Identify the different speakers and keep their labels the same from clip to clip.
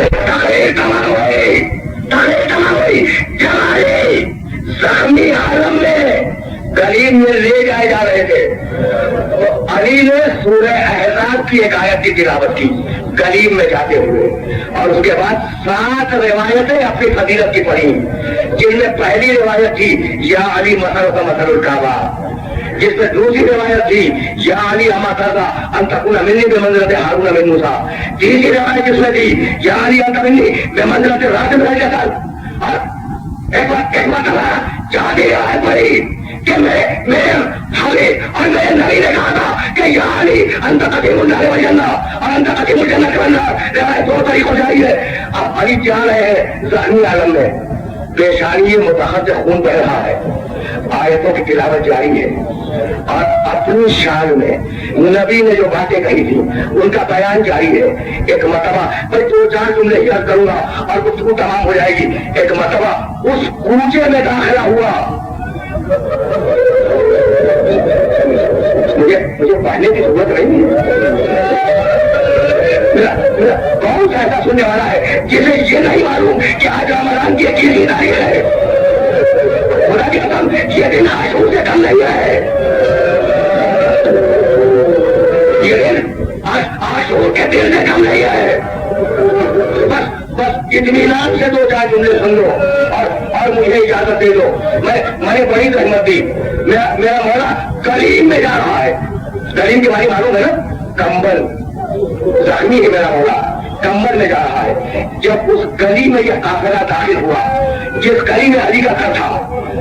Speaker 1: تقریر تمام ہوئی جمالی زخمی عالم میں غریب میں لے جائے جا رہے تھے تو علی نے سورہ احزاب کی ایک آیت کی تلاوت کی غریب میں جاتے ہوئے، اور اس کے بعد 7 روایتیں اپنی فضیلت کی پڑھی، جن میں پہلی روایت تھی یا علی مثل کا مثل الکعبہ، جس میں دوسری روایت تھی یا علی اما ترضا ان تکون منی بمنزلت ہارون من موسیٰ، تیسری روایت جس میں تھی یا علی انت منی بمنزلت راشد بن جسد، اور ایک مرتبہ جاگے آئے پڑی کہ میں اور میرے نبی نے کہا تھا کہ یا علی انت قدیم النار والجنہ اور انت قدیم الجنہ والنار، روایت 2 طریقوں سے آئی ہے۔ اب علی جا رہے ہیں ذہنی عالم میں، پیشانی متحد سے خون بہ رہا ہے، آیتوں کی تلاوت جاری ہے، اور اپنی شان میں نبی نے جو باتیں کہی تھی ان کا بیان جاری ہے۔ ایک مرتبہ میں 2-4 جملے یاد کروں گا اور گفتگو تمام ہو جائے گی۔ ایک مرتبہ اس کوچے میں داخلہ ہوا، مجھے پڑھنے کی ضرورت نہیں ہے، کون سا ایسا سننے والا ہے جسے یہ نہیں معلوم کہ آج رمضان کی 21ویں تاریخ ہے؟ خدا کی قسم یہ دن عاشور سے کم نہیں ہے، یہ دن عاشور کے دن سے کم نہیں ہے۔ بس اطمینان سے 2-4 جملے سن لو اور مجھے اجازت دے دو۔ میں نے بڑی زحمت دی، میرا مولا کلیم میں جا رہا ہے، کلیم کے بارے معلوم ہے نا، کمبل، زخمی ہے میرا مولا، کمبل میں جا رہا ہے۔ جب اس گلی میں یہ قافلہ داخل ہوا جس گلی میں علی کا گھر تھا،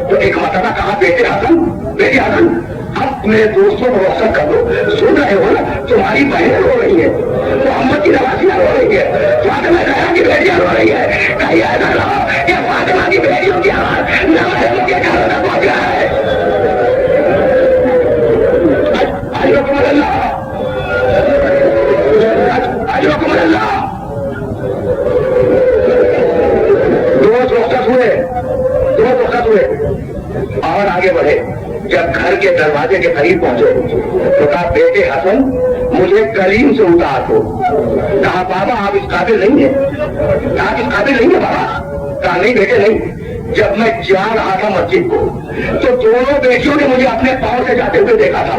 Speaker 1: تو ایک مرتبہ کہا بیٹے حسن اب میرے دوستوں کو روشن کر دو، سن رہے ہو نا تمہاری بہنیں رو رہی ہیں، محمد کی نوازیاں رو رہی ہے، فاطمہ زہرا کی بیٹیاں رو رہی ہے، کہیں ایسا رہا کہ فاطمہ کی بیٹیوں کی آواز نہ محمد کے گھر تک پہنچ رہا ہے۔ اجرکم اللہ، اجرکم اللہ۔ دوست رخصت ہوئے اور آگے بڑھے۔ جب گھر کے دروازے کے قریب پہنچے تو کہا بیٹے حسن مجھے کلیم سے اتار دو۔ کہا بابا آپ اس قابل نہیں ہیں، آپ اس قابل نہیں ہیں بابا۔ کہا نہیں بیٹے نہیں، جب میں جا رہا تھا مسجد کو تو دونوں بیٹیوں نے مجھے اپنے پاؤں سے جاتے ہوئے دیکھا تھا۔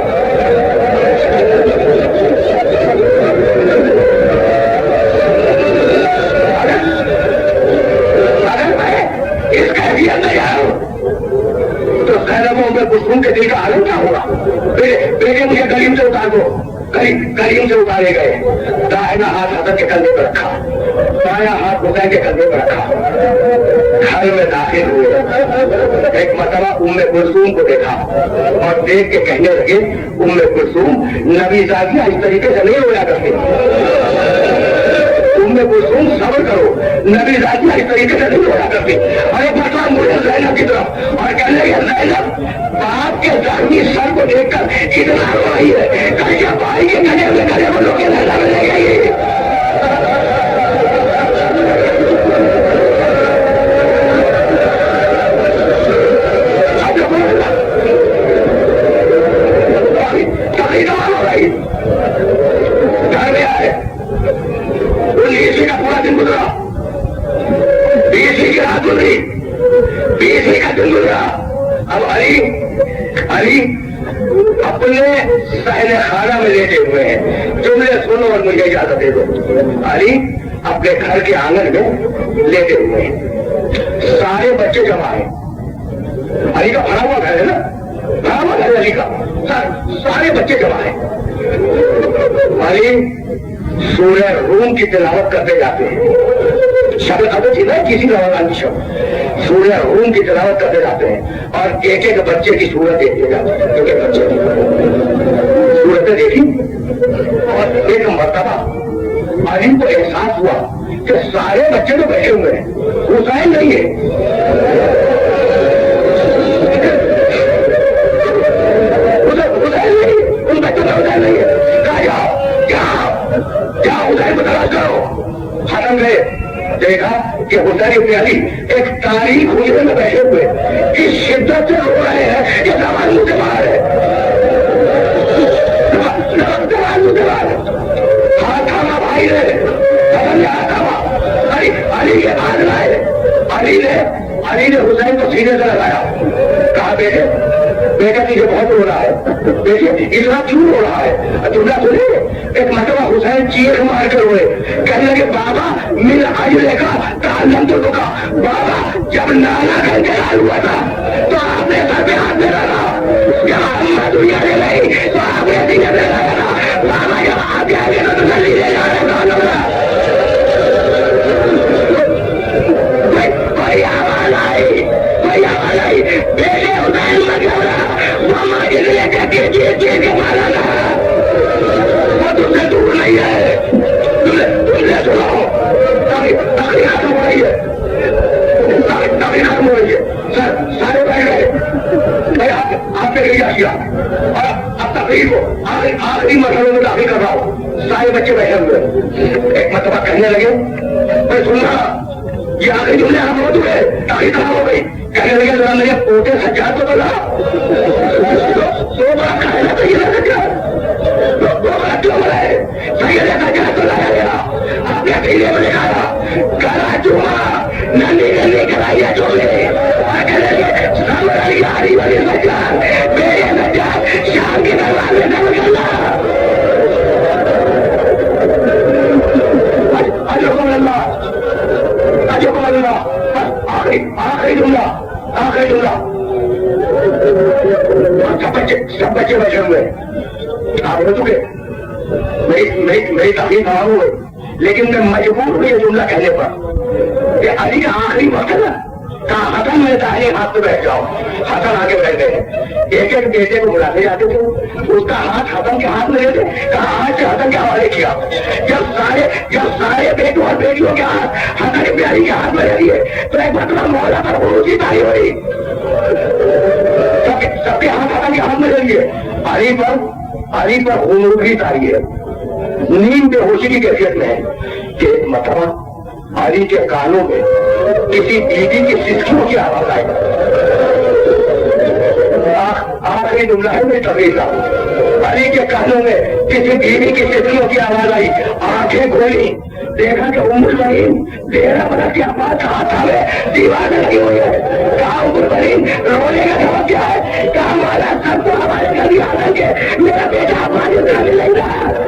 Speaker 1: اگر میں اس کیفیت میں جا رہا ہوں تو کلثوم کے دل کا عالم کیا ہوگا؟ بیٹے مجھے کلیم سے اتار دو۔ کلیم سے اتارے گئے، دائنا ہاتھ حسن کے کندھے پر رکھا، بایاں ہاتھ حسین کے کندھے پر رکھا، گھر میں داخل ہوئے۔ ایک مرتبہ کلثوم کو دیکھا اور دیکھ کے کہنے لگے کلثوم نبی زادیاں اس طریقے سے نہیں رویا کرتے، کلثوم صبر کرو، نبی زادیاں اس طریقے سے نہیں رویا کرتی۔ اور ایک مرتبہ مجھے زینب کی طرف اور کہنے لگے زینب باپ کے زخمی سر کو دیکھ کر اتنا رو رہی ہے، کلیجہ بھائی کے گلے میں گلے والوں کے نظر لے گئی۔ گھر میں آئے 19 کا پورا دن گزرا، 20 کی رات گزری، 20 کا دن گزرا۔ اب علی اپنے صحن خانہ میں لیٹے ہوئے ہیں، جملے سنو اور مجھے اجازت دے دو۔ علی اپنے گھر کے آنگن میں لیٹے ہوئے ہیں، سارے بچے جمع ہیں، علی کا بھرا ہوا گھر ہے نا، بھرا ہوا گھر علی کا، سارے بچے جمع ہیں۔ علی سورہ روم کی تلاوت کرتے جاتے ہیں، شب قدر تھی نا کسی رمضان کی شب، سورہ روم کی تلاوت کرتے جاتے ہیں اور ایک ایک بچے کی صورت دیکھتے جاتے ہیں، ایک ایک بچے کی صورتیں دیکھی۔ اور ایک مرتبہ علی کو احساس ہوا کہ سارے بچے تو بیٹھے ہوئے ہیں، حسین نہیں ہے، ان بچوں کا حسین نہیں ہے۔ کہا جاؤ حسین کو تلاش کرو۔ حسن گئے، دیکھا کہ حسین ابن علی ایک تاریخ حجرے میں بیٹھے ہوئے اس شدت سے رو رہے ہیں کہ زبان منہ سے باہر ہے، زبان منہ سے باہر ہے۔ ہاتھ تھاما بھائی نے، حسن نے ہاتھ تھاما، علی کے بعد لائے. علی نے حسین کو سینے سے لگایا, کہا بیٹے بیٹا تجھے بہت رو رہا ہے, بیٹے اتنا کیوں رو رہا ہے؟ جملہ سنیے. ایک مرتبہ حسین چیخ مار کر ہوئے, کہنے لگے بابا مل اجلے کا تعلم تو کا. بابا جب نانا کا انتقال ہوا تھا تو آپ نے سر پہ ہاتھ میں رکھا, جب آپ دنیا میں نہیں تو آپ نے سینے سے لگایا. بابا جب آپ جائیں گے تو تسلی لے جا رہے کوئی آواز آئی, کوئی آواز آئی, بیٹے حسین مر گیا, ماما جس نے کہتے چیز کے مارا تھا وہ تم سے دور نہیں ہے. تم نے سناؤ تاریخ ختم ہو رہی ہے, تاریخ ختم ہو رہی ہے. سارے بیٹھ گئے, آپ نے کیا کیا اور اب تقریر کو آخری مرحلے میں داخل کر رہا ہوں. سارے بچے بیٹھے ہوئے ایک مرتبہ کہنے لگے میں سن رہا یہ آخری جملے آپ ہو چکے, تاریخ ختم ہو گئی. کہنے لگے ذرا میرے پوتے سجاد کو بلا دو بڑا کھانا چاہیے نہ سجاد, دو بڑا کیوں بلائے سید سجاد کو لایا گیا. آپ نے پیلے میں دکھایا کرا چوما ننی ننی کرائیے چولے اور کہنے لگے سب علی علی والی سجاد میرے سجاد شام کے دروازے سے نکلنا. اجرکم اللہ, اجرکم اللہ. آخری جملہ, آخری جملہ. سب بچے بیٹھے ہوئے, آپ ہو چکے, میری تقریر تمام ہوئی, لیکن میں مجبور ہوں یہ جملہ کہنے پر کہ علی کا آخری وقت ہے نا, کہا حسن میں داہنے ہاتھ پہ بیٹھ جاؤ. حسن آگے بیٹھتے ہیں, ایک ایک بیٹے کو بلاتے جاتے تھے, اس کا ہاتھ حسن کے ہاتھ میں لیتے, کہا ہاتھ سے حسن کے حوالے کیا. جب سارے بیٹوں اور بیٹیوں کے ہاتھ حسن کی پیاری کے ہاتھ میں لے لیے تو ایک مطلب مولا پر خروجی تاری ہوئی. سب کے ہاتھ حسن کے ہاتھ میں لے لیے. علی پر خروجی تاری ہے, نیند بے ہوشی کی کیفیت میں ہے کہ مطلب علی کے کانوں میں کسی بیوی کی سسکیوں کی آواز آئی. آخری جملہ ہے میری تقریر کا, علی کے کانوں میں کسی بیوی کی سسکیوں کی آواز آئی. آنکھیں کھولی, دیکھا کہ ام البنین 13 برس کی عباس ہاتھ میں دیوار میں لگی ہوئی ہے. کہا ام البنین رونے کا سبب کیا ہے؟ کہا ہمارا سب کو ہمارے گھر ہی آ کے میرا بیٹا ہمارے گھر میں لگ رہا ہے.